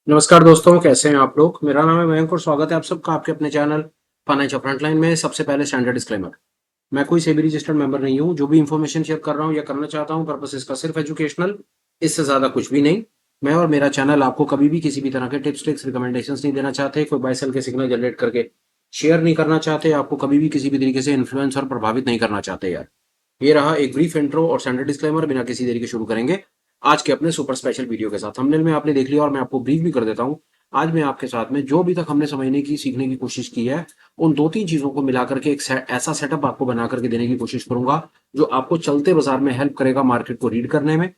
नमस्कार दोस्तों, कैसे हैं आप लोग। मेरा नाम है मयंक और स्वागत है आप सबका आपके अपने चैनल फाइनेंशियल फ्रंटलाइन में। सबसे पहले स्टैंडर्ड डिस्क्लेमर, मैं कोई सेबी रजिस्टर्ड मेंबर नहीं हूं। जो भी इंफॉर्मेशन शेयर कर रहा हूं या करना चाहता हूं, पर्पस इसका सिर्फ एजुकेशनल, इससे ज्यादा कुछ भी नहीं। मैं और मेरा चैनल आपको कभी भी किसी भी तरह के टिप्स ट्रिक्स रिकमेंडेशंस नहीं देना चाहते, कोई बाय सेल के सिग्नल जनरेट करके शेयर नहीं करना चाहते, आपको कभी भी किसी भी तरीके से इन्फ्लुएंस और प्रभावित नहीं करना चाहते यार। ये रहा एक ब्रीफ इंट्रो और स्टैंडर्ड डिस्क्लेमर। बिना किसी देरी के शुरू करेंगे आज के अपने सुपर स्पेशल वीडियो के साथ। थंबनेल में आपने देख लिया और मैं आपको ब्रीफ भी कर देता हूं। आज मैं आपके साथ में जो अभी तक हमने समझने की सीखने की कोशिश की है, उन दो तीन चीजों को मिलाकर के एक ऐसा सेटअप आपको बना करके देने की कोशिश करूंगा जो आपको चलते बाजार में हेल्प करेगा मार्केट को रीड करने में,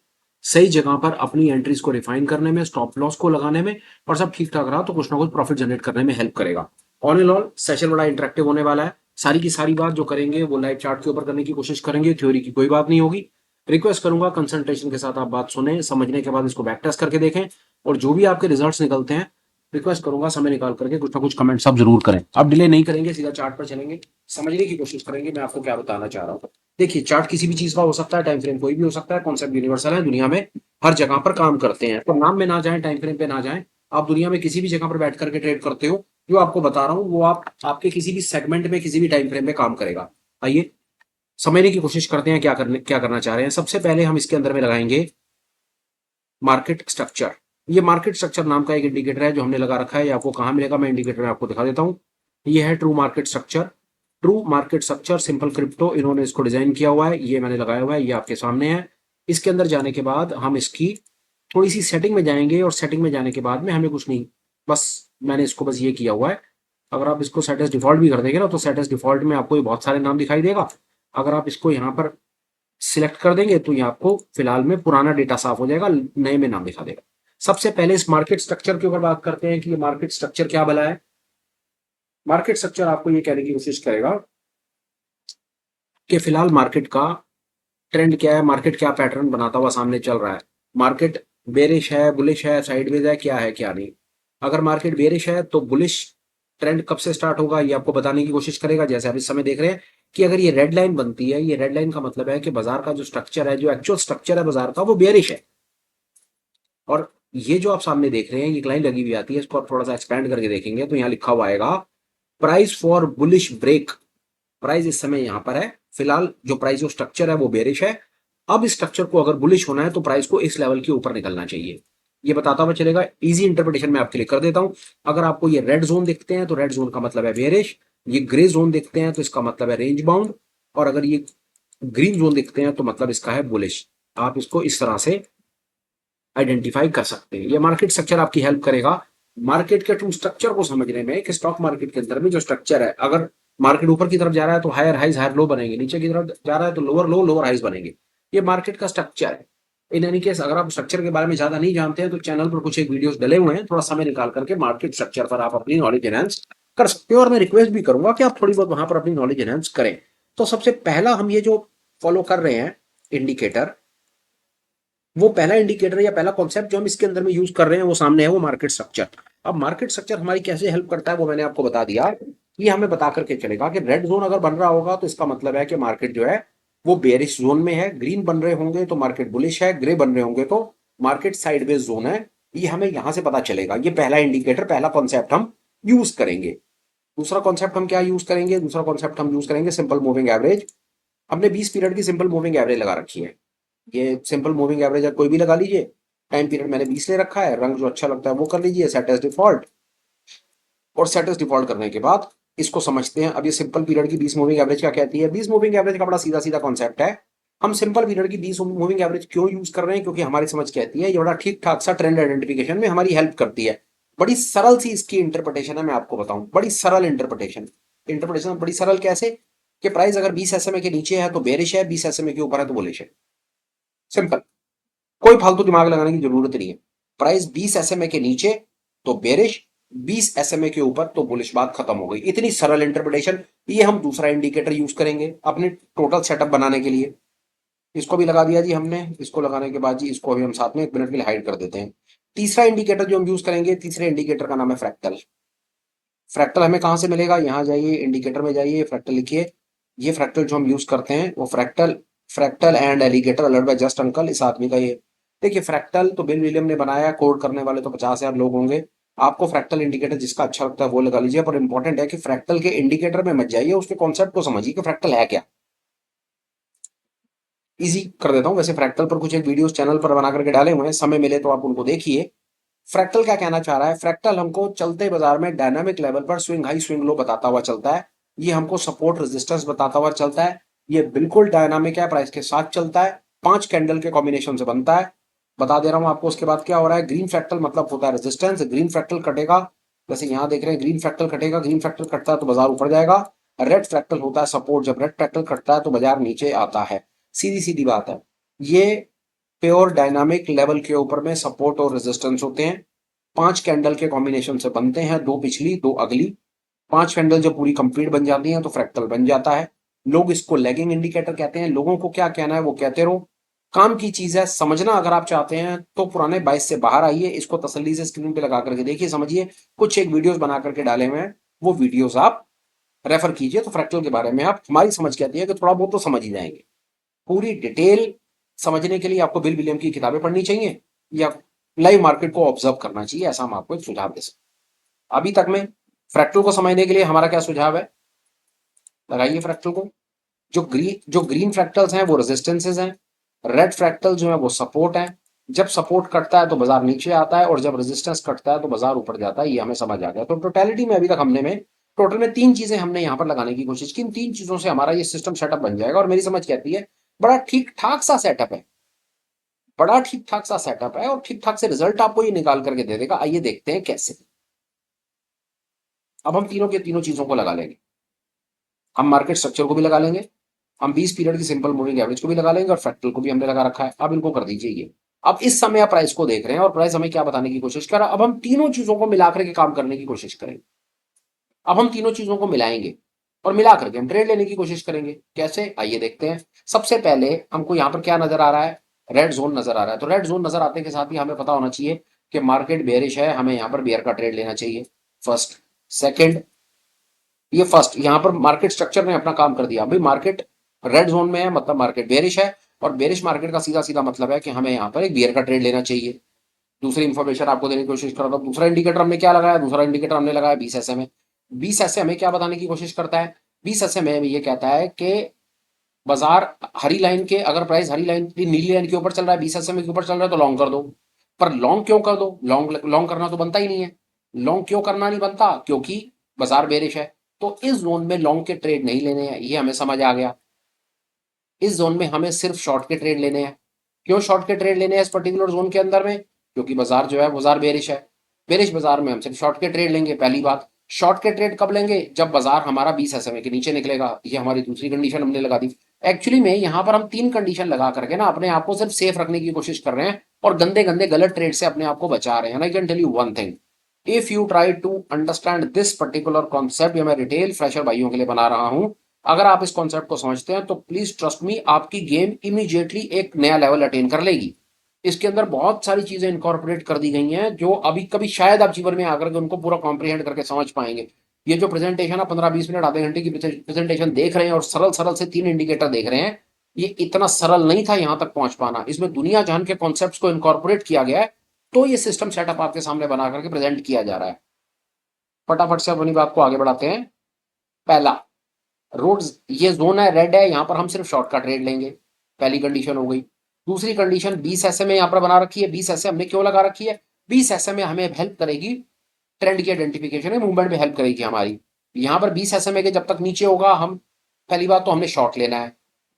सही जगह पर अपनी एंट्रीज को रिफाइन करने में, स्टॉप लॉस को लगाने में, और सब ठीक ठाक रहा तो कुछ ना कुछ प्रॉफिट जनरेट करने में हेल्प करेगा। ऑन एंड ऑल सेशन बड़ा इंटरेक्टिव होने वाला है। सारी की सारी बात जो करेंगे वो लाइव चार्ट के ऊपर करने की कोशिश करेंगे, थ्योरी की कोई बात नहीं होगी। रिक्वेस्ट करूंगा कंसंट्रेशन के साथ आप बात सुने, समझने के बाद इसको बैक टेस्ट करके देखें, और जो भी आपके रिजल्ट्स निकलते हैं रिक्वेस्ट करूंगा समय निकाल करके कुछ ना कुछ कमेंट्स आप जरूर करें। आप डिले नहीं करेंगे, सीधा चार्ट पर चलेंगे, समझने की कोशिश करेंगे मैं आपको क्या बताना चाह रहा हूँ। देखिए, चार्ट किसी भी चीज का हो सकता है, टाइम फ्रेम कोई भी हो सकता है, कॉन्सेप्ट यूनिवर्सल है, दुनिया में हर जगह पर काम करते हैं। तो नाम में ना जाए, टाइम फ्रेम पे ना जाए, आप दुनिया में किसी भी जगह पर बैठ करके ट्रेड करते हो, जो आपको बता रहा हूँ वो आप आपके किसी भी सेगमेंट में किसी भी टाइम फ्रेम में काम करेगा। आइए समझने की कोशिश करते हैं क्या करना चाह रहे हैं। सबसे पहले हम इसके अंदर में लगाएंगे मार्केट स्ट्रक्चर। ये मार्केट स्ट्रक्चर नाम का एक इंडिकेटर है जो हमने लगा रखा है। ये आपको कहां मिलेगा, मैं इंडिकेटर में आपको दिखा देता हूं। ये है true market structure. True market structure simple crypto, इन्होंने इसको डिजाइन किया हुआ है, ये मैंने लगाया हुआ है, ये आपके सामने है। इसके अंदर जाने के बाद हम इसकी थोड़ी सी सेटिंग में जाएंगे, और सेटिंग में जाने के बाद में हमें कुछ नहीं, बस मैंने इसको बस ये किया हुआ है। अगर आप इसको सेट एज डिफॉल्ट भी कर देंगे ना, तो सेट एज डिफॉल्ट में आपको ये बहुत सारे नाम दिखाई देगा। अगर आप इसको यहाँ पर सिलेक्ट कर देंगे तो ये आपको फिलहाल में पुराना डेटा साफ हो जाएगा, नए में नाम दिखा देगा। सबसे पहले इस मार्केट स्ट्रक्चर के ऊपर बात करते हैं कि ये मार्केट स्ट्रक्चर क्या भला है। मार्केट स्ट्रक्चर आपको ये कहने की कोशिश करेगा कि फिलहाल मार्केट का ट्रेंड क्या है, मार्केट क्या पैटर्न बनाता हुआ सामने चल रहा है। मार्केट बेरिश है, बुलिश है, साइडवेज है, क्या है क्या नहीं। अगर मार्केट बेरिश है तो बुलिश ट्रेंड कब से स्टार्ट होगा ये आपको बताने की कोशिश करेगा। जैसे आप इस समय देख रहे हैं कि अगर ये रेड लाइन बनती है, ये रेड लाइन का मतलब है कि बाजार का जो स्ट्रक्चर है, जो एक्चुअल स्ट्रक्चर है बाजार का, वो बेरिश है। और ये जो आप सामने देख रहे हैं, ये लाइन लगी हुई आती है, इसको आप थोड़ा सा एक्सपेंड करके देखेंगे तो यहाँ लिखा हुआ आएगा price for bullish break. Price इस समय यहां पर है, फिलहाल जो प्राइस जो स्ट्रक्चर है वो बेरिश है। अब इस स्ट्रक्चर को अगर बुलिश होना है तो प्राइस को इस लेवल के ऊपर निकलना चाहिए। ये बताता हुआ चलेगा, इजी इंटरप्रिटेशन मैं आपके लिए कर देता हूं। अगर आपको ये रेड जोन दिखते हैं तो रेड जोन का मतलब है बेरिश, ये ग्रे जोन दिखते हैं तो इसका मतलब है रेंज बाउंड, और अगर ये ग्रीन जोन दिखते हैं तो मतलब इसका है बुलिश। आप इसको इस तरह से आइडेंटिफाई कर सकते हैं। ये मार्केट स्ट्रक्चर आपकी हेल्प करेगा मार्केट के ट्रू स्ट्रक्चर को समझने में, कि स्टॉक मार्केट के अंदर में जो स्ट्रक्चर है, अगर मार्केट ऊपर की तरफ जा रहा है तो हायर हाइज हायर लो बनेंगे, नीचे की तरफ जा रहा है तो लोअर लो लोअर हाइज बनेंगे। ये मार्केट का स्ट्रक्चर है। इन एनी केस अगर आप स्ट्रक्चर के बारे में ज्यादा नहीं जानते हैं तो चैनल पर कुछ एक वीडियोस डले हुए हैं, थोड़ा समय निकाल करके मार्केट स्ट्रक्चर पर आप अपनी नॉलेज एनहांस कर सकते हो, और मैं रिक्वेस्ट भी करूंगा कि आप थोड़ी बहुत वहां पर अपनी नॉलेज एनहांस करें। तो सबसे पहला हम ये जो फॉलो कर रहे हैं इंडिकेटर, वो पहला इंडिकेटर या पहला कॉन्सेप्ट जो हम इसके अंदर में यूज कर रहे हैं वो सामने है, वो मार्केट स्ट्रक्चर। अब मार्केट स्ट्रक्चर हमारी कैसे हेल्प करता है वो मैंने आपको बता दिया। ये हमें बता करके चलेगा कि रेड जोन अगर बन रहा होगा तो इसका मतलब है कि मार्केट जो है वो बेरिश जोन में है, ग्रीन बन रहे होंगे तो मार्केट बुलिश है, ग्रे बन रहे होंगे तो मार्केट साइडवेज जोन है। ये हमें यहां से पता चलेगा। ये पहला इंडिकेटर, पहला कॉन्सेप्ट हम यूज करेंगे। दूसरा कॉन्सेप्ट हम क्या यूज करेंगे, दूसरा कॉन्सेप्ट हम यूज करेंगे सिंपल मूविंग एवरेज। हमने 20 पीरियड की सिंपल मूविंग एवरेज लगा रखी है। ये सिंपल मूविंग एवरेज कोई भी लगा लीजिए। टाइम पीरियड मैंने 20 ले रखा है, रंग जो अच्छा लगता है वो कर लीजिए, सेट एज डिफॉल्ट। और सेट एज डिफॉल्ट करने के बाद इसको समझते हैं। अब ये सिंपल पीरियड की 20 मूविंग एवरेज क्या कहती है। 20 मूविंग एवरेज का बड़ा सीधा सीधा कॉन्सेप्ट है। हम सिंपल पीरियड की 20 मूविंग एवरेज क्यों यूज कर रहे हैं, क्योंकि हमारी समझ कहती है ये बड़ा ठीक ठाक सा ट्रेंड आइडेंटिफिकेशन में हमारी हेल्प करती है। बड़ी सरल सी इसकी इंटरप्रिटेशन है, मैं आपको बताऊं, बड़ी सरल इंटरप्रिटेशन। इंटरप्रिटेशन बड़ी सरल कैसे, कि प्राइस अगर 20 एसएमए के नीचे है तो बेरिश है, 20 एसएमए के ऊपर है तो बुलिश है। सिंपल, कोई फालतू दिमाग लगाने की जरूरत नहीं है। प्राइस 20 एसएमए के नीचे तो बेरिश, 20 एसएमए के ऊपर तो बुलिश, बात खत्म हो गई। इतनी सरल इंटरप्रिटेशन। ये हम दूसरा इंडिकेटर यूज करेंगे अपने टोटल सेटअप बनाने के लिए। इसको भी लगा दिया जी हमने। इसको लगाने के बाद जी इसको भी हम साथ में 1 मिनट के लिए हाइड कर देते हैं। तीसरा इंडिकेटर जो हम यूज करेंगे, तीसरे इंडिकेटर का नाम है फ्रैक्टल। फ्रैक्टल हमें कहां से मिलेगा, यहां जाइए, इंडिकेटर में जाइए, फ्रैक्टल लिखिए। ये फ्रैक्टल जो हम यूज करते हैं वो fractal, fractal and alligator alert by just uncle, इस आदमी का ये देखिए फ्रैक्टल तो बिल विलियम ने बनाया, कोड करने वाले तो 50,000 लोग होंगे। आपको फ्रैक्टल इंडिकेटर जिसका अच्छा लगता है वो लगा लीजिए, पर इंपॉर्टेंट है कि फ्रैक्टल के इंडिकेटर में मत जाइए, उसके कॉन्सेप्ट को समझिए कि फ्रैक्टल है क्या। इजी कर देता हूं, वैसे फ्रैक्टल पर कुछ एक वीडियोस चैनल पर बना करके डाले हुए हैं, समय मिले तो आप उनको देखिए। फ्रैक्टल क्या कहना चाह रहा है? फ्रैक्टल हमको चलते बाजार में डायनामिक लेवल पर स्विंग हाई स्विंग लो बताता हुआ चलता है। ये हमको सपोर्ट रेजिस्टेंस बताता हुआ चलता है। ये बिल्कुल डायनामिक है, प्राइस के साथ चलता है, 5 कैंडल के कॉम्बिनेशन से बनता है। बता दे रहा हूं आपको। उसके बाद क्या हो रहा है? ग्रीन फ्रैक्टल मतलब होता है रेजिस्टेंस, ग्रीन फ्रैक्टल कटेगा, जैसे यहां देख रहे हैं ग्रीन फ्रैक्टल कटेगा, ग्रीन फ्रैक्टल कटता है तो बाजार ऊपर जाएगा। रेड फ्रैक्टल होता है सपोर्ट, जब रेड फ्रैक्टल कटता है तो बाजार नीचे आता है। सीधी सीधी बात है। ये प्योर डायनामिक लेवल के ऊपर में सपोर्ट और रेजिस्टेंस होते हैं, 5 कैंडल के कॉम्बिनेशन से बनते हैं, 2 पिछली 2 अगली। 5 कैंडल जब पूरी कंप्लीट बन जाती हैं तो फ्रैक्टल बन जाता है। लोग इसको लैगिंग इंडिकेटर कहते हैं। लोगों को क्या कहना है वो कहते रहो, काम की चीज है। समझना अगर आप चाहते हैं तो पुराने 22 से बाहर आइए, इसको तसल्ली से स्क्रीन पे लगा करके देखिए, समझिए। कुछ एक वीडियोस बना करके डाले हुए हैं, वो वीडियोस आप रेफर कीजिए तो फ्रैक्टल के बारे में आप, हमारी समझ कहती है कि थोड़ा बहुत तो समझ ही जाएंगे। पूरी डिटेल समझने के लिए आपको बिल विलियम की किताबें पढ़नी चाहिए या लाइव मार्केट को ऑब्जर्व करना चाहिए, ऐसा हम आपको एक सुझाव दे सकते हैं। अभी तक में फ्रैक्टल को समझने के लिए हमारा क्या सुझाव है? लगाइए फ्रैक्टल को। जो ग्रीन फ्रैक्टल्स हैं वो रेजिस्टेंसेज हैं, रेड फ्रैक्टल जो है वो सपोर्ट है। जब सपोर्ट कटता है तो बाजार नीचे आता है, और जब रेजिस्टेंस कटता है तो बाजार ऊपर जाता है। ये हमें समझ आ गया। तो टोटलिटी में अभी तक हमने में टोटल में 3 चीजें हमने यहां पर लगाने की कोशिश की। इन 3 चीजों से हमारा ये सिस्टम सेटअप बन जाएगा, और मेरी समझ कहती है बड़ा ठीक ठाक सा सेटअप है, बड़ा ठीक ठाक सा सेटअप है, और ठीक ठाक से रिजल्ट आपको ये निकाल करके दे देगा। आइए देखते हैं कैसे। अब हम तीनों के तीनों चीजों को लगा लेंगे। हम मार्केट स्ट्रक्चर को भी लगा लेंगे, हम 20 पीरियड की सिंपल मूविंग एवरेज को भी लगा लेंगे, और फ्रैक्टल को भी हमने लगा रखा है। अब इनको कर दीजिए ये। अब इस समय आप प्राइस को देख रहे हैं, और प्राइस हमें क्या बताने की कोशिश कर रहा है? अब हम तीनों चीजों को मिलाकर के काम करने की कोशिश करेंगे। अब हम तीनों चीजों को मिलाएंगे और मिला करके हम ट्रेड लेने की कोशिश करेंगे। कैसे? आइए देखते हैं। सबसे पहले हमको यहाँ पर क्या नजर आ रहा है? रेड जोन नजर आ रहा है। तो रेड जोन नजर आते के साथ ही हमें पता होना चाहिए कि मार्केट बेयरिश है, हमें यहाँ पर बेयर का ट्रेड लेना चाहिए। फर्स्ट। सेकंड, ये फर्स्ट, यहाँ पर मार्केट स्ट्रक्चर ने अपना काम कर दिया। भाई मार्केट रेड जोन में है मतलब मार्केट बेयरिश है, और बेयरिश मार्केट का सीधा सीधा मतलब है कि हमें यहाँ पर एक बेयर का ट्रेड लेना चाहिए। दूसरी इंफॉर्मेशन आपको देने की कोशिश कर रहा था। दूसरा इंडिकेटर हमने क्या लगाया? दूसरा इंडिकेटर हमने लगाया 20 SMA। 20 SMA क्या बताने की कोशिश करता है? 20 SMA में ये कहता है कि बाजार हरी लाइन के, अगर प्राइस हरी लाइन की नीली लाइन के ऊपर चल रहा है, 20 SMA के ऊपर चल रहा है, तो लॉन्ग कर दो। पर लॉन्ग क्यों कर दो? लॉन्ग लॉन्ग करना तो बनता ही नहीं है। लॉन्ग क्यों करना नहीं बनता? क्योंकि बाजार बेरिश है। तो इस जोन में लॉन्ग के ट्रेड नहीं लेने हैं, ये हमें समझ आ गया। इस जोन में हमें सिर्फ शॉर्ट के ट्रेड लेने हैं। क्यों शॉर्ट के ट्रेड लेने हैं इस पर्टिकुलर जोन के अंदर में? क्योंकि बाजार जो है बाजार बेरिश है। बेरिश बाजार में हम सिर्फ शॉर्ट के ट्रेड लेंगे। पहली बात, शॉर्ट के ट्रेड कब लेंगे? जब बाजार हमारा 20 SMA के नीचे निकलेगा। ये हमारी दूसरी कंडीशन हमने लगा दी। एक्चुअली में यहाँ पर हम 3 कंडीशन लगा करके ना अपने आप को सिर्फ सेफ रखने की कोशिश कर रहे हैं, और गंदे गंदे गलत ट्रेड से अपने आप को बचा रहे हैं। I can tell you one thing, if you try to understand this particular concept, ये मैं रिटेल फ्रेशर भाइयों के लिए बना रहा हूं, अगर आप इस कॉन्सेप्ट को समझते हैं तो प्लीज ट्रस्ट मी, आपकी गेम इमीडिएटली एक नया लेवल अटेन कर लेगी। इसके अंदर बहुत सारी चीजें इनकॉर्पोरेट कर दी गई हैं जो अभी कभी शायद आप जीवन में आकर के उनको पूरा कॉम्प्रिहेंड करके समझ पाएंगे। ये जो प्रेजेंटेशन है 15-20 मिनट आधे घंटे की प्रेजेंटेशन देख रहे हैं, और सरल सरल से 3 इंडिकेटर देख रहे हैं, ये इतना सरल नहीं था यहां तक पहुंच पाना। इसमें दुनिया जहान के कॉन्सेप्ट को इनकॉर्पोरेट किया गया है, तो ये सिस्टम सेटअप आपके सामने बना करके प्रेजेंट किया जा रहा है। फटाफट से अपनी बात को आगे बढ़ाते हैं। पहला, रोड, ये जोन है रेड है, यहां पर हम सिर्फ शॉर्ट का ट्रेड लेंगे। पहली कंडीशन हो गई। दूसरी कंडीशन 20 SMA यहां पर बना रखी है। 20 SMA हमने क्यों लगा रखी है? 20 SMA हमें हेल्प करेगी ट्रेंड की आइडेंटिफिकेशन में, मूवमेंट में हेल्प करेगी हमारी। यहां पर 20 SMA के जब तक नीचे होगा, हम, पहली बात तो हमने शॉर्ट लेना है।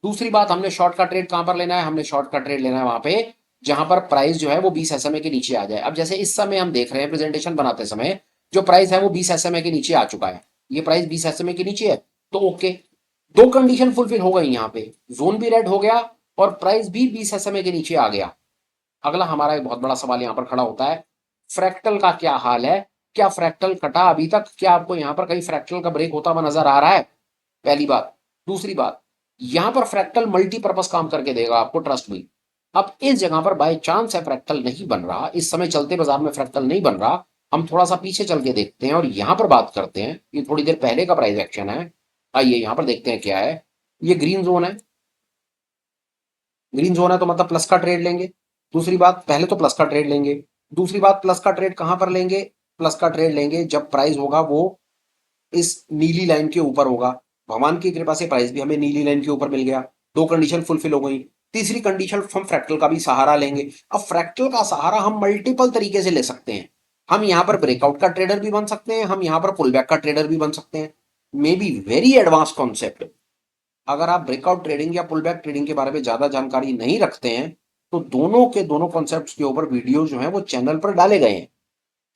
दूसरी बात, हमने शॉर्ट का ट्रेड कहां पर लेना है? हमने शॉर्ट का ट्रेड लेना है वहां पे जहां पर प्राइस जो है वो 20 SMA के नीचे आ जाए। अब जैसे इस समय हम देख रहे हैं प्रेजेंटेशन बनाते समय, जो प्राइस है वो 20 SMA के नीचे आ चुका है। ये प्राइस 20 SMA के नीचे है, तो ओके, 2 कंडीशन फुलफिल हो गई यहाँ पे। जोन भी रेड हो गया और प्राइस भी 20 SMA के नीचे आ गया। अगला हमारा एक बहुत बड़ा सवाल यहाँ पर खड़ा होता है, फ्रैक्टल का क्या हाल है? क्या फ्रैक्टल कटा अभी तक? क्या आपको यहाँ पर कहीं फ्रैक्टल का ब्रेक होता हुआ नजर आ रहा है? पहली बात। दूसरी बात, यहां पर फ्रैक्टल मल्टीपर्पज काम करके देगा आपको, ट्रस्ट मी। अब इस जगह पर बाय चांस है फ्रैक्टल नहीं बन रहा, इस समय चलते बाजार में फ्रैक्टल नहीं बन रहा, हम थोड़ा सा पीछे चल के देखते हैं और यहां पर बात करते हैं। ये थोड़ी देर पहले का प्राइस एक्शन है। आइए यहां पर देखते हैं क्या है। ये ग्रीन जोन है। ग्रीन जोन है तो मतलब प्लस का ट्रेड लेंगे। दूसरी बात, पहले तो प्लस का ट्रेड लेंगे। दूसरी बात, प्लस का ट्रेड कहां पर लेंगे? प्लस का ट्रेड लेंगे जब प्राइस होगा वो इस नीली लाइन के ऊपर होगा। भगवान की कृपा से प्राइस भी हमें नीली लाइन के ऊपर मिल गया, दो कंडीशन फुलफिल हो गई। तीसरी कंडीशन, हम फ्रैक्टल का भी सहारा लेंगे। अब फ्रैक्टल का सहारा हम मल्टीपल तरीके से ले सकते हैं। हम यहां पर ब्रेकआउट का ट्रेडर भी बन सकते हैं, हम यहां पर पुल बैक का ट्रेडर भी बन सकते हैं। May be very advance concept. अगर आप ब्रेकआउट ट्रेडिंग या पुल बैक ट्रेडिंग के बारे में ज्यादा जानकारी नहीं रखते हैं तो दोनों के दोनों कॉन्सेप्ट्स के ऊपर वीडियो जो है वो चैनल पर डाले गए हैं।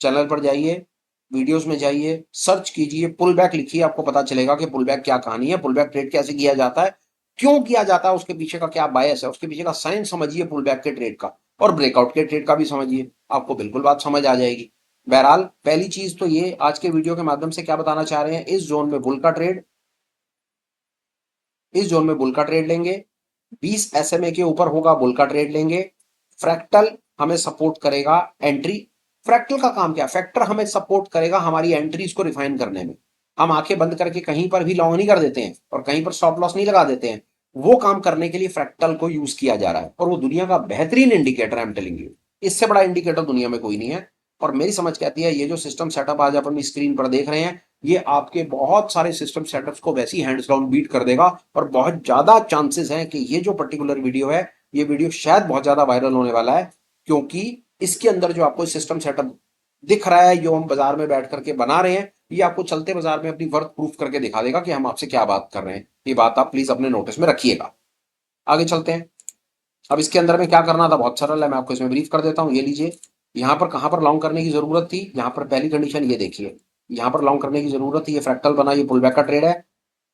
चैनल पर जाइए, वीडियोस में जाइए, सर्च कीजिए, पुल बैक लिखिए, आपको पता चलेगा कि पुल बैक क्या कहानी है, पुल बैक ट्रेड कैसे किया जाता है, क्यों किया जाता है, उसके पीछे का क्या बायस है, उसके पीछे का साइंस समझिए पुल बैक के ट्रेड का, और ब्रेकआउट के ट्रेड का भी समझिए, आपको बिल्कुल बात समझ आ जाएगी। बहरहाल पहली चीज तो ये आज के वीडियो के माध्यम से क्या बताना चाह रहे हैं, इस जोन में बुल का ट्रेड, इस जोन में बुल का ट्रेड लेंगे, 20 एसएमए के ऊपर होगा बुल का ट्रेड लेंगे। फ्रैक्टल हमें सपोर्ट करेगा एंट्री। फ्रैक्टल का काम क्या, फैक्टर हमें सपोर्ट करेगा हमारी एंट्रीज को रिफाइन करने में। हम आंखें बंद करके कहीं पर भी लॉन्ग नहीं कर देते हैं और कहीं पर स्टॉप लॉस नहीं लगा देते हैं। वो काम करने के लिए फ्रैक्टल को यूज किया जा रहा है और वो दुनिया का बेहतरीन इंडिकेटर है, आई एम टेलिंग यू। इससे बड़ा इंडिकेटर दुनिया में कोई नहीं है। और मेरी समझ कहती है ये जो सिस्टम सेटअप आज आप अपनी स्क्रीन पर देख रहे हैं, ये आपके बहुत सारे सिस्टम सेटअप्स को वैसी हैंड्स डाउन बीट कर देगा। और बहुत ज्यादा चांसेस हैं कि ये जो पर्टिकुलर वीडियो है, ये वीडियो शायद बहुत ज्यादा वायरल होने वाला है, क्योंकि इसके अंदर जो आपको सिस्टम सेटअप दिख रहा है, जो हम बाजार में बैठ करके बना रहे हैं, ये आपको चलते बाजार में अपनी वर्थ प्रूफ करके दिखा देगा कि हम आपसे क्या बात कर रहे हैं। ये बात आप प्लीज अपने नोटिस में रखिएगा। आगे चलते हैं। अब इसके अंदर में क्या करना था, बहुत सरल है, मैं आपको इसमें ब्रीफ कर देता हूं। ये लीजिए, यहां पर कहां पर लॉन्ग करने की जरूरत थी, यहां पर पहली कंडीशन ये देखिए, यहां पर लॉन्ग करने की जरूरत थी, ये फ्रैक्टल बना, ये पुल बैक का ट्रेड है।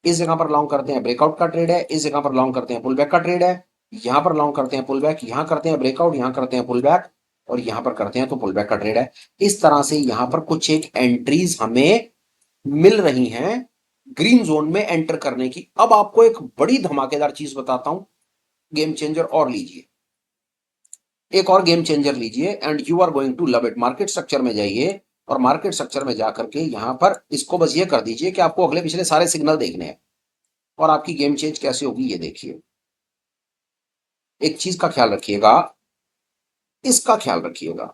इस जगह पर लॉन्ग करते हैं ब्रेकआउट का ट्रेड है, इस जगह पर लॉन्ग करते हैं पुल बैक का ट्रेड है। यहां पर लॉन्ग करते हैं पुल बैक, यहां करते हैं ब्रेकआउट, यहां करते हैं पुल बैक, और यहां पर करते हैं तो पुल बैक का ट्रेड है। इस तरह से यहां पर कुछ एक एंट्रीज हमें मिल रही हैं ग्रीन जोन में एंटर करने की। अब आपको एक बड़ी धमाकेदार चीज बताता हूं, गेम चेंजर और लीजिए, एक और गेम चेंजर लीजिए and you are going to love it. Market structure में जाइए और मार्केट स्ट्रक्चर में जाकर के यहां पर इसको बस ये कर दीजिए कि आपको अगले पिछले सारे सिग्नल देखने हैं और आपकी गेम चेंज कैसे होगी ये देखिए। एक चीज का ख्याल रखिएगा, इसका ख्याल रखिएगा,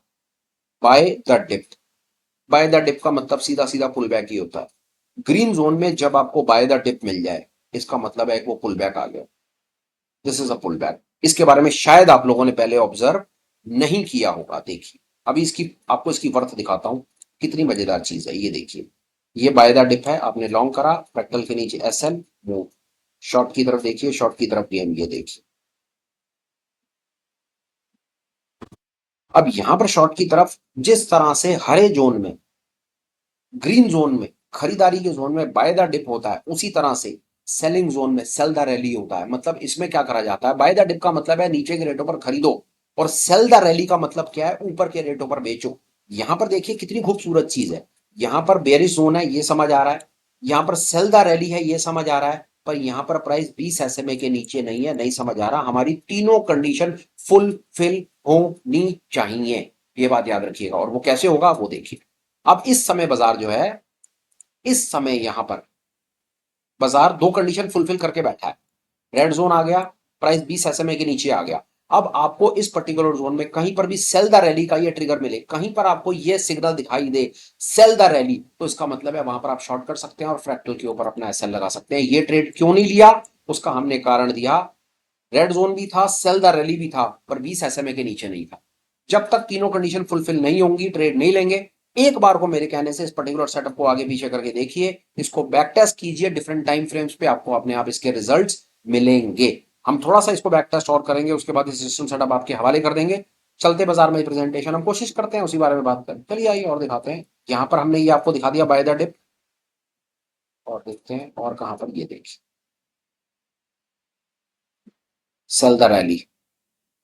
buy the dip. Buy the dip का मतलब सीधा सीधा पुल बैक ही होता है। ग्रीन जोन में जब आपको बाय द डिप मिल जाए, इसका मतलब है कि वो पुल बैक आ गया। This is a pull back. इसके बारे में शायद आप लोगों ने पहले ऑब्जर्व नहीं किया होगा। देखिए अभी इसकी आपको इसकी वर्थ दिखाता हूं, कितनी मजेदार चीज है ये देखिए। ये बाय द डिप है, आपने लॉन्ग करा, फ्रैक्टल के नीचे एस एल मूव, शॉर्ट की तरफ देखिए, शॉर्ट की तरफ डीएम, ये देखिए। अब यहां पर शॉर्ट की तरफ जिस तरह से हरे जोन में, ग्रीन जोन में, खरीदारी के जोन में बाय द डिप होता है, उसी तरह से सेलिंग जोन में सेल द रैली होता है। मतलब इसमें क्या करा जाता है, बाय द डिप का मतलब है नीचे के रेटों पर खरीदो, और सेल द रैली का मतलब क्या है, ऊपर के रेटों पर बेचो। यहां पर देखिए कितनी खूबसूरत चीज है, यहां पर बेरिश जोन है ये समझ आ रहा है, यहां पर सेल द रैली है ये समझ आ रहा है, पर यहां पर प्राइस 20 एसएमए के नीचे नहीं है, नहीं समझ आ रहा। हमारी तीनों कंडीशन फुलफिल होनी चाहिए, ये बात याद रखिएगा। और वो कैसे होगा वो देखिए। अब इस समय बाजार जो है, इस समय यहां पर बाजार दो कंडीशन फुलफिल करके बैठा है। रेड जोन आ गया, प्राइस 20 एसएमए के नीचे आ गया। अब आपको इस पर्टिकुलर जोन में कहीं पर भी सेल द रैली का ये ट्रिगर मिले, कहीं पर आपको ये सिग्नल दिखाई दे सेल द रैली, तो इसका मतलब है वहां पर आप शॉर्ट कर सकते हैं और फ्रैक्टल के ऊपर अपना एसएल लगा सकते हैं। ये ट्रेड क्यों नहीं लिया, उसका हमने कारण दिया। रेड जोन भी था, सेल द रैली भी था, पर 20 एसएमए के नीचे नहीं था। जब तक तीनों कंडीशन फुलफिल नहीं होंगी ट्रेड नहीं लेंगे। एक बार को मेरे कहने से इस पर्टिकुलर सेटअप को आगे पीछे करके देखिए, इसको बैक टेस्ट कीजिए डिफरेंट टाइम फ्रेम्स पे, आपको अपने आप इसके रिजल्ट्स मिलेंगे। हम थोड़ा सा इसको बैक टेस्ट और करेंगे, उसके बाद इस सिस्टम सेटअप आपके हवाले कर देंगे। चलते बाजार में प्रेजेंटेशन हम कोशिश करते हैं उसी बारे में बात करें। चलिए आइए और दिखाते हैं। यहां पर हमने ये आपको दिखा दिया बाय द डिप, और देखते हैं और कहां पर, ये देखिए सेल द रैली।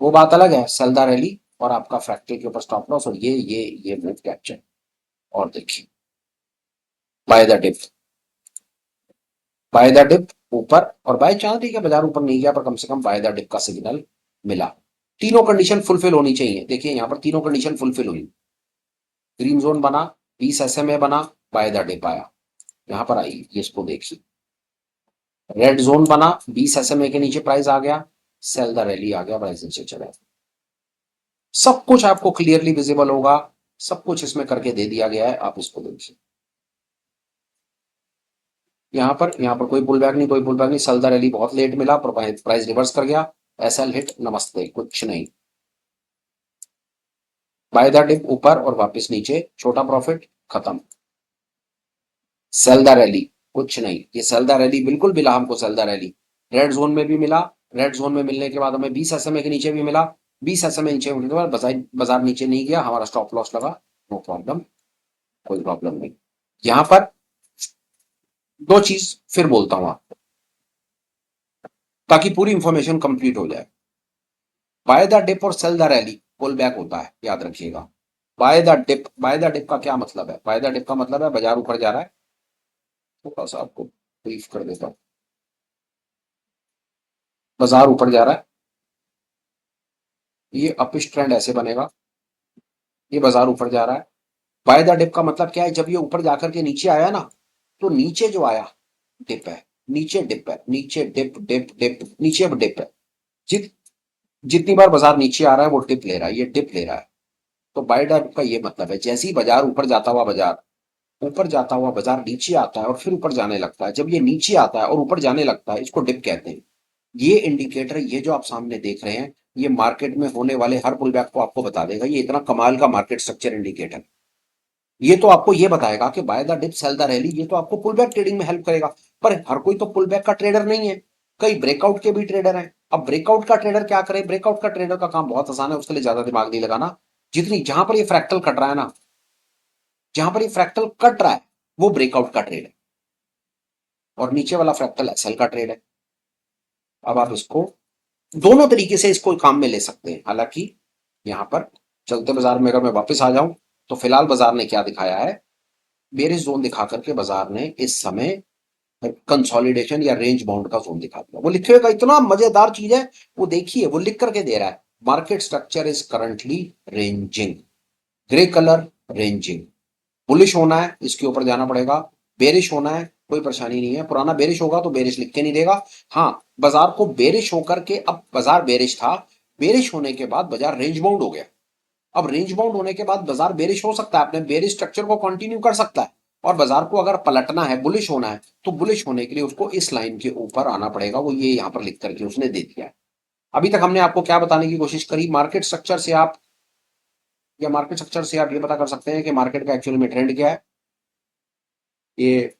वो बात अलग है, सेल द रैली और आपका फ्रैक्टल के ऊपर स्टॉप लॉस, और ये मूव कैप्चर। और देखिए buy the dip, buy the dip ऊपर, और बाय चांस ठीक है बाजार ऊपर नहीं गया, पर कम से कम बाय द डिप का सिग्नल मिला। तीनों कंडीशन फुलफिल होनी चाहिए। देखिए यहां पर तीनों कंडीशन फुलफिल हुई, ग्रीन जोन बना, 20 एसएमए बना, बाय द डिप आया, यहां पर आई, ये इसको देखिए। रेड जोन बना, 20 एसएमए के नीचे प्राइस आ गया, सेल द रैली आ गया, प्राइस नीचे चला। सब कुछ आपको क्लियरली विजिबल होगा, सब कुछ इसमें करके दे दिया गया है, आप इसको देखिए। यहाँ पर कोई पुल बैक नहीं, कोई पुल बैक नहीं, सलदा रैली बहुत लेट मिला, प्राइस रिवर्स कर गया, एसएल हिट, नमस्ते, कुछ नहीं। बाय द डिप ऊपर और वापस नीचे, छोटा प्रॉफिट, खत्म। सेल द रैली, कुछ नहीं, ये सेल द रैली बिल्कुल मिला हमको, sell the rally red zone में भी मिला। रेड जोन में मिलने के बाद हमें 20 एसएमए के नीचे भी मिला। 20 एसएमए नीचे मिलने के बाद बाजार नीचे नहीं गया, हमारा स्टॉप लॉस लगा, नो प्रॉब्लम, कोई प्रॉब्लम नहीं। यहां पर दो चीज फिर बोलता हूं आपको, ताकि पूरी इंफॉर्मेशन कंप्लीट हो जाए। बाय द डिप और sell the rally pull back होता है, याद रखिएगा। बाय द डिप का क्या मतलब है? बाय द डिप का मतलब है बाजार ऊपर जा रहा है, थोड़ा सा आपको ब्रीफ कर देता हूं। बाजार ऊपर जा रहा है, ये अपिश ट्रेंड ऐसे बनेगा, ये बाजार ऊपर जा रहा है। बाय द डिप का मतलब क्या है? जब ये ऊपर जाकर के नीचे आया ना, तो नीचे जो आया डिप है, नीचे डिप है, नीचे डिप डिप डिप, नीचे अब डिप है। जित जितनी बार बाजार नीचे आ रहा है वो डिप ले रहा है, ये डिप ले रहा है। तो बाय द डिप का ये मतलब है, जैसे ही बाजार ऊपर जाता हुआ बाजार, ऊपर जाता हुआ बाजार नीचे आता है और फिर ऊपर जाने लगता है, जब ये नीचे आता है और ऊपर जाने लगता है, इसको डिप कहते हैं। ये इंडिकेटर, ये जो आप सामने देख रहे हैं, ये मार्केट में होने वाले हर पुल बैक को आपको बता देगा। ये इतना कमाल का मार्केट स्ट्रक्चर इंडिकेटर, ये तो आपको ये बताएगा कि buy the dip sell the rally, ये तो आपको पुल बैक ट्रेडिंग में हेल्प करेगा। पर हर कोई तो पुल बैक का ट्रेडर नहीं है, कई ब्रेकआउट के भी ट्रेडर हैं। अब ब्रेकआउट का ट्रेडर क्या करे? ब्रेकआउट का ट्रेडर का काम बहुत आसान है, उसके लिए ज्यादा दिमाग नहीं लगाना। जितनी जहां पर ये फ्रैक्टल कट रहा है ना, जहां पर ये फ्रैक्टल कट रहा है, वो ब्रेकआउट का ट्रेड है, और नीचे वाला फ्रैक्टल एसएल का ट्रेड है। अब आप इसको दोनों तरीके से इसको काम में ले सकते हैं। हालांकि यहां पर चलते बाजार में अगर मैं वापस आ जाऊं, तो फिलहाल बाजार ने क्या दिखाया है? बेरिश जोन दिखा करके बाजार ने इस समय कंसोलिडेशन या रेंज बाउंड का जोन दिखा दिया। वो लिखे का इतना मजेदार चीज है, वो देखिए, वो लिख करके दे रहा है, market structure is currently ranging, grey colour, ranging. Bullish होना है, इसके ऊपर जाना पड़ेगा। बेरिश होना है, कोई परेशानी नहीं है, पुराना बेरिश होगा तो बेरिश लिख के नहीं देगा। हाँ, बाजार को बेरिश होकर के, अब बाजार बेरिश था, बेरिश होने के बाद बाजार रेंज बाउंड हो गया। अब रेंज बाउंड होने के बाद बाजार बेरिश हो सकता है, अपने बेरिश स्ट्रक्चर को कंटिन्यू कर सकता है, और बाजार को अगर पलटना है, बुलिश होना है, तो बुलिश होने के लिए उसको इस लाइन के ऊपर आना पड़ेगा। वो ये यहां पर लिख करके उसने दे दिया है। अभी तक हमने आपको क्या बताने की कोशिश करी? मार्केट स्ट्रक्चर से आप, या मार्केट स्ट्रक्चर से आप ये पता कर सकते हैं कि मार्केट का एक्चुअल में ट्रेंड क्या है। ये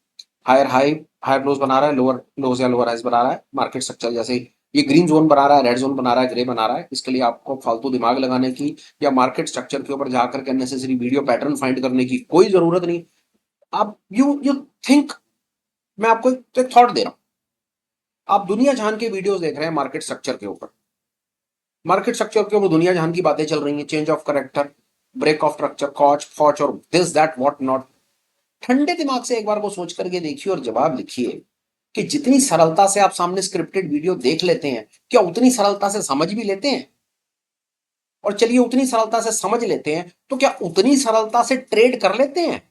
हायर हाई, हायर लोज बना रहा है, लोअर लोज या लोअर हाइज बना रहा है, मार्केट स्ट्रक्चर जैसे ये ग्रीन जोन बना रहा है, रेड जोन बना रहा है, ग्रे बना रहा है। इसके लिए आपको फालतू दिमाग लगाने की या मार्केट स्ट्रक्चर के ऊपर जाकर के अननेसेसरी वीडियो पैटर्न फाइंड करने की कोई जरूरत नहीं। आप यू थिंक, मैं आपको एक थॉट दे रहा हूं, आप दुनिया जहान के वीडियोस देख रहे हैं मार्केट स्ट्रक्चर के ऊपर, मार्केट स्ट्रक्चर के ऊपर दुनिया जहान की बातें चल रही हैं, change of character, break of structure, कॉच फॉच और दिस दैट व्हाट नॉट। ठंडे दिमाग से एक बार को सोच करके देखिए और जवाब लिखिए कि जितनी सरलता से आप सामने स्क्रिप्टेड वीडियो देख लेते हैं, क्या उतनी सरलता से समझ भी लेते हैं? और चलिए उतनी सरलता से समझ लेते हैं, तो क्या उतनी सरलता से ट्रेड कर लेते हैं?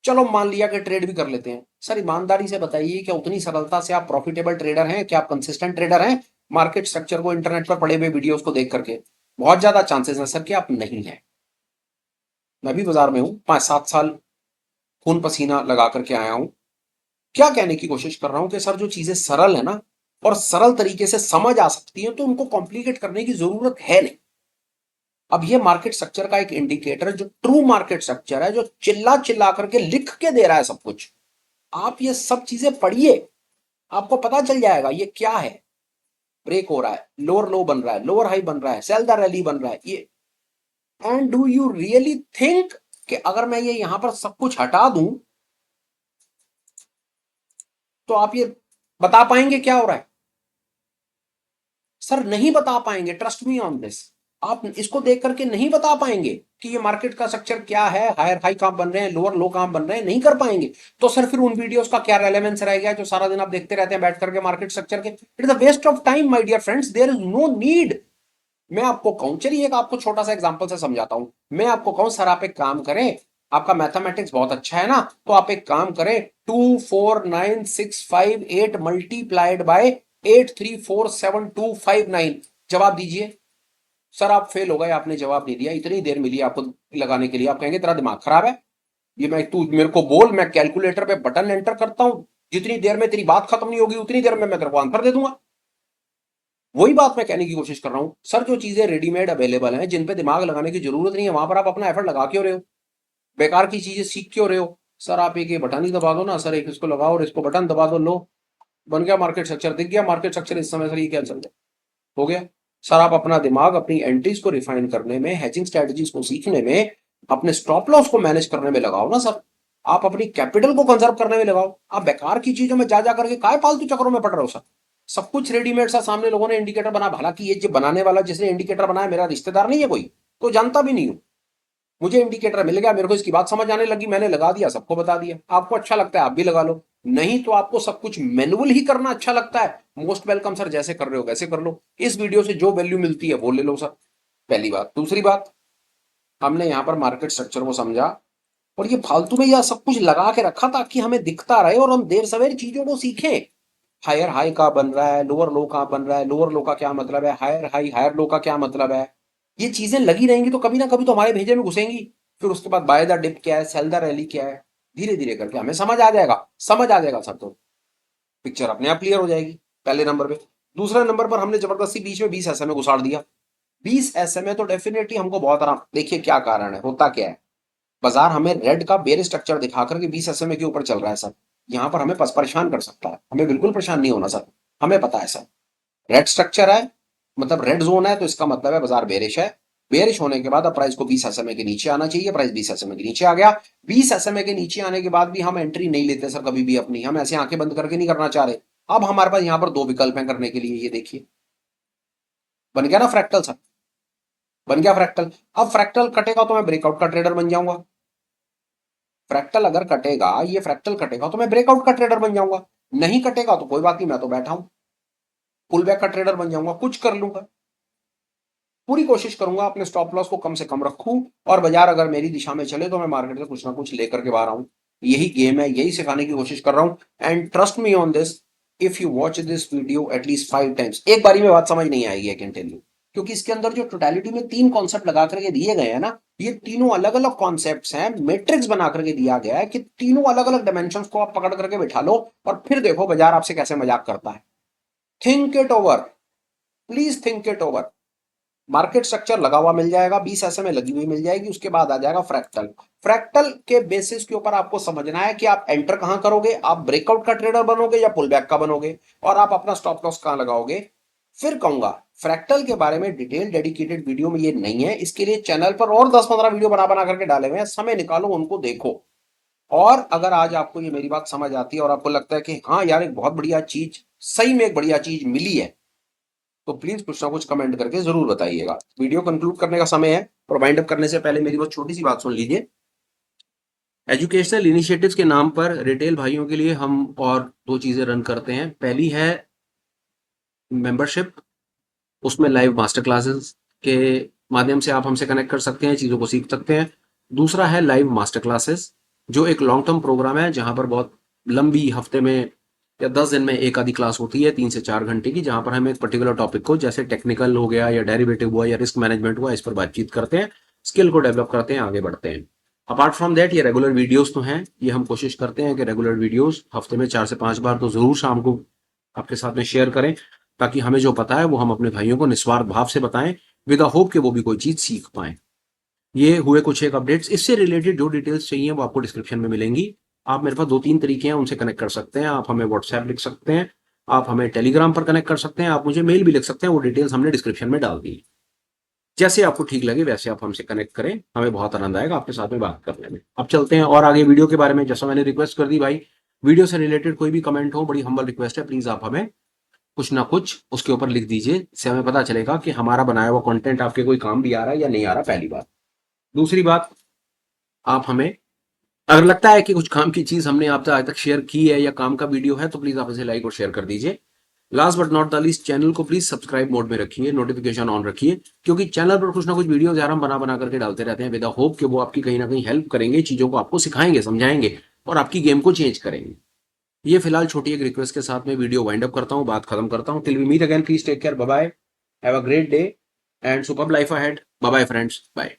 चलो मान लिया कि ट्रेड भी कर लेते हैं, सर ईमानदारी से बताइए, क्या उतनी सरलता से आप प्रॉफिटेबल ट्रेडर हैं? क्या आप कंसिस्टेंट ट्रेडर हैं? मार्केट स्ट्रक्चर को इंटरनेट पर पड़े हुए वीडियोस को देख करके बहुत ज्यादा चांसेस है सर कि आप नहीं है। मैं भी बाजार में हूं, 5-7 साल खून पसीना लगा करके आया हूं। क्या कहने की कोशिश कर रहा हूं कि सर जो चीजें सरल है ना, और सरल तरीके से समझ आ सकती हैं, तो उनको कॉम्प्लिकेट करने की जरूरत है नहीं। अब ये मार्केट स्ट्रक्चर का एक इंडिकेटर, जो ट्रू मार्केट स्ट्रक्चर है, जो चिल्ला चिल्ला करके लिख के दे रहा है सब कुछ, आप ये सब चीजें पढ़िए, आपको पता चल जाएगा ये क्या है। ब्रेक हो रहा है, लोअर लो बन रहा है, लोअर हाई बन रहा है, सेल द रैली बन रहा है ये। And do you really think कि अगर मैं ये यहां पर सब कुछ हटा दूं, तो आप ये बता पाएंगे क्या हो रहा है? सर नहीं बता पाएंगे, ट्रस्ट मी ऑन दिस। आप इसको देख करके नहीं बता पाएंगे कि ये मार्केट का स्ट्रक्चर क्या है, हायर हाई कहां बन रहे हैं, लोअर लो कहां बन रहे हैं, नहीं कर पाएंगे। तो सर फिर उन वीडियोस का क्या रेलेवेंस रह गया जो सारा दिन आप देखते रहते हैं बैठ करके मार्केट स्ट्रक्चर के? It is a waste of time my dear friends, there is no need. मैं आपको कहूं, चलिए एक आपको छोटा सा एग्जांपल से समझाता हूं। मैं आपको कहूं सर आप एक काम करें, आपका मैथमेटिक्स बहुत अच्छा है ना, तो आप एक काम करें, 249,658 मल्टीप्लाइड बाय 8347259, जवाब दीजिए। सर आप फेल हो गए, आपने जवाब नहीं दिया, इतनी देर मिली आपको लगाने के लिए, आप कहेंगे तेरा दिमाग खराब है, ये मैं तू मेरे को बोल, मैं कैलकुलेटर पे बटन एंटर करता हूं, जितनी देर में तेरी बात खत्म नहीं होगी उतनी देर में मैं तेरे को आंसर दे दूंगा। वही बात मैं कहने की कोशिश कर रहा हूं सर, जो चीजें रेडीमेड अवेलेबल हैं, जिन पे दिमाग लगाने की जरूरत नहीं है, वहां पर आप अपना एफर्ट लगा क्यों रहे हो, बेकार की चीजें सीख क्यों रहे हो। सर आप एक ये बटन ही दबा दो ना सर, एक इसको लगाओ और इसको बटन दबा दो, लो बन गया मार्केट स्ट्रक्चर, दिख गया मार्केट स्ट्रक्चर इस समय, सर ये क्या चल रहा है, हो गया। सर आप अपना दिमाग अपनी एंट्रीज को रिफाइन करने में, हेजिंग स्ट्रेटजीज को सीखने में, अपने स्टॉप लॉस को मैनेज करने में लगाओ ना सर, आप अपनी कैपिटल को कंजर्व करने में लगाओ। आप बेकार की चीजों में जा करके काय फालतू चक्करों में पड़ रहे हो सर। सब कुछ रेडीमेड सा सामने लोगों ने इंडिकेटर बना, हालांकि ये जो बनाने वाला जिसने इंडिकेटर बनाया मेरा रिश्तेदार नहीं है कोई, तो जानता भी नहीं हूं, मुझे इंडिकेटर मिल गया, मेरे को इसकी बात समझ आने लगी, मैंने लगा दिया, सबको बता दिया। आपको अच्छा लगता है आप भी लगा लो, नहीं तो आपको सब कुछ मैनुअल ही करना अच्छा लगता है, मोस्ट वेलकम सर, जैसे कर रहे हो वैसे कर लो, इस वीडियो से जो वैल्यू मिलती है वो ले लो सर। पहली बात। दूसरी बात, हमने यहां पर मार्केट स्ट्रक्चर को समझा, और ये फालतू में यह सब कुछ लगा के रखा ताकि हमें दिखता रहे और हम देर सवेर चीजों को सीखें। हायर हाई कहाँ बन रहा है, लोअर लो कहाँ बन रहा है, लोअर लो का क्या मतलब है, हायर हाई हायर लो का क्या मतलब है, ये चीजें लगी रहेंगी तो कभी ना कभी तो हमारे भेजे में घुसेंगी। फिर उसके बाद बाय द डिप क्या है, सेल द रैली क्या है, धीरे धीरे करके हमें समझ आ जाएगा, समझ आ जाएगा सर, तो पिक्चर अपने आप क्लियर हो जाएगी, पहले नंबर पे। दूसरे नंबर पर हमने जबरदस्ती बीच में 20 एसएमए घुसाड़ दिया। 20 एसएमए तो डेफिनेटली हमको बहुत आराम, देखिए क्या कारण है, होता क्या है, बाजार हमें रेड का बेयर स्ट्रक्चर दिखा करके 20 एसएमए के ऊपर चल रहा है सर, यहां पर हमें परेशान कर सकता है, हमें बिल्कुल परेशान नहीं होना सर, हमें पता है सर, रेड स्ट्रक्चर है, मतलब रेड जोन है, तो इसका मतलब है बाजार बेरिश है, बेरिश होने के बाद अब प्राइस को 20 एसएमए के नीचे आना चाहिए, प्राइस 20 एसएमए के नीचे आ गया। 20 एसएमए के नीचे आने के बाद भी हम एंट्री नहीं लेते सर कभी भी अपनी, हम ऐसे आंखें बंद करके नहीं करना चाह रहे। अब हमारे पास यहां पर दो विकल्प हैं करने के लिए, ये देखिए बन गया ना फ्रैक्टल सर, बन गया फ्रैक्टल। अब फ्रैक्टल कटेगा तो मैं ब्रेकआउट का ट्रेडर बन जाऊंगा, फ्रैक्टल अगर कटेगा, ये फ्रैक्टल कटेगा तो मैं ब्रेकआउट का ट्रेडर बन जाऊंगा, नहीं कटेगा तो कोई बात नहीं, मैं तो बैठा हूं, पुल बैक का ट्रेडर बन जाऊंगा, कुछ कर लूंगा, पूरी कोशिश करूंगा अपने स्टॉप लॉस को कम से कम रखूं, और बाजार अगर मेरी दिशा में चले तो मैं मार्केट से कुछ ना कुछ लेकर के बाहर आऊं। यही गेम है, यही सिखाने की कोशिश कर रहा हूं, and trust me on this, if you watch this video at least 5 times, एक बारी में बात समझ नहीं आएगी, आई कैन टेल यू, क्योंकि इसके अंदर जो टोटलिटी में 3 कॉन्सेप्ट लगा करके दिए गए हैं ना, ये तीनों अलग अलग कॉन्सेप्ट हैं, मैट्रिक्स बना करके दिया गया है कि तीनों अलग अलग डायमेंशन को आप पकड़ करके बिठा लो, और फिर देखो बाजार आपसे कैसे मजाक करता है। Think it over, please think it over. Market structure लगा हुआ मिल जाएगा, 20 एसएमए लगी हुई मिल जाएगी, उसके बाद आ जाएगा फ्रैक्टल। फ्रैक्टल के बेसिस के ऊपर आपको समझना है कि आप एंटर कहां करोगे, आप ब्रेकआउट का ट्रेडर बनोगे या पुल बैक का बनोगे, और आप अपना स्टॉप लॉस कहां लगाओगे। फिर कहूंगा फ्रैक्टल के बारे में डिटेल डेडिकेटेड वीडियो में ये नहीं है, इसके लिए चैनल पर और 10-15 वीडियो बना बना करके डाले हुए हैं, समय निकालो उनको देखो। और अगर आज आपको ये मेरी बात समझ आती है और आपको लगता है कि हाँ यार एक बहुत बढ़िया चीज, सही में एक बढ़िया चीज मिली है, तो प्लीज कुछ ना कुछ कमेंट करके जरूर बताइएगा। वीडियो कंक्लूड करने का समय है, और वाइंड अप करने से पहले मेरी बहुत छोटी सी बात सुन लीजिए। एजुकेशनल इनिशिएटिव्स के नाम पर रिटेल भाइयों के लिए हम और दो चीजें रन करते हैं। पहली है मेंबरशिप, उसमें लाइव मास्टर क्लासेस के माध्यम से आप हमसे कनेक्ट कर सकते हैं, चीजों को सीख सकते हैं। दूसरा है लाइव मास्टर क्लासेस, जो एक लॉन्ग टर्म प्रोग्राम है, जहां पर बहुत लंबी, हफ्ते में या 10 दिन में एक आधी क्लास होती है 3 से 4 घंटे की, जहां पर हम एक पर्टिकुलर टॉपिक को, जैसे टेक्निकल हो गया या डेरिवेटिव हुआ या रिस्क मैनेजमेंट हुआ, इस पर बातचीत करते हैं, स्किल को डेवलप करते हैं, आगे बढ़ते हैं। अपार्ट फ्रॉम दैट ये रेगुलर वीडियोस तो हैं, ये हम कोशिश करते हैं कि रेगुलर वीडियोस हफ्ते में 4 से 5 बार तो जरूर शाम को आपके साथ में शेयर करें, ताकि हमें जो पता है वो हम अपने भाइयों को निस्वार्थ भाव से बताएं, विद अ होप कि वो भी कोई चीज सीख पाएं। ये हुए कुछ एक अपडेट्स, इससे रिलेटेड जो डिटेल्स चाहिए वो आपको डिस्क्रिप्शन में मिलेंगी। आप मेरे पास 2-3 तरीके हैं, उनसे कनेक्ट कर सकते हैं। आप हमें व्हाट्सएप लिख सकते हैं, आप हमें टेलीग्राम पर कनेक्ट कर सकते हैं, आप मुझे मेल भी लिख सकते हैं, वो डिटेल्स हमने डिस्क्रिप्शन में डाल दी। जैसे आपको ठीक लगे वैसे आप हमसे कनेक्ट करें, हमें बहुत आनंद आएगा आपके साथ में बात करने में। अब चलते हैं और आगे वीडियो के बारे में। जैसा मैंने रिक्वेस्ट कर दी भाई, वीडियो से रिलेटेड कोई भी कमेंट हो, बड़ी हम्बल रिक्वेस्ट है, प्लीज आप हमें कुछ ना कुछ उसके ऊपर लिख दीजिए, इससे हमें पता चलेगा कि हमारा बनाया हुआ कंटेंट आपके कोई काम भी आ रहा है या नहीं आ रहा, पहली बात। दूसरी बात, आप हमें अगर लगता है कि कुछ काम की चीज हमने आप तक आज तक शेयर की है या काम का वीडियो है, तो प्लीज आप इसे लाइक और शेयर कर दीजिए। Last but not the least, channel को प्लीज सब्सक्राइब मोड में रखिए, नोटिफिकेशन ऑन रखिए, क्योंकि चैनल पर कुछ ना कुछ वीडियो यार हम बना बना करके डालते रहते हैं, विद होप कि वो आपकी कहीं ना कहीं हेल्प करेंगे, चीजों को आपको सिखाएंगे, समझाएंगे और आपकी गेम को चेंज करेंगे। ये फिलहाल छोटी एक रिक्वेस्ट के साथ में वीडियो वाइंड अप करता हूँ, बात खत्म करता हूँ। Till we meet again, please take care, bye bye, have a great day. and superb life ahead. Bye bye friends. Bye.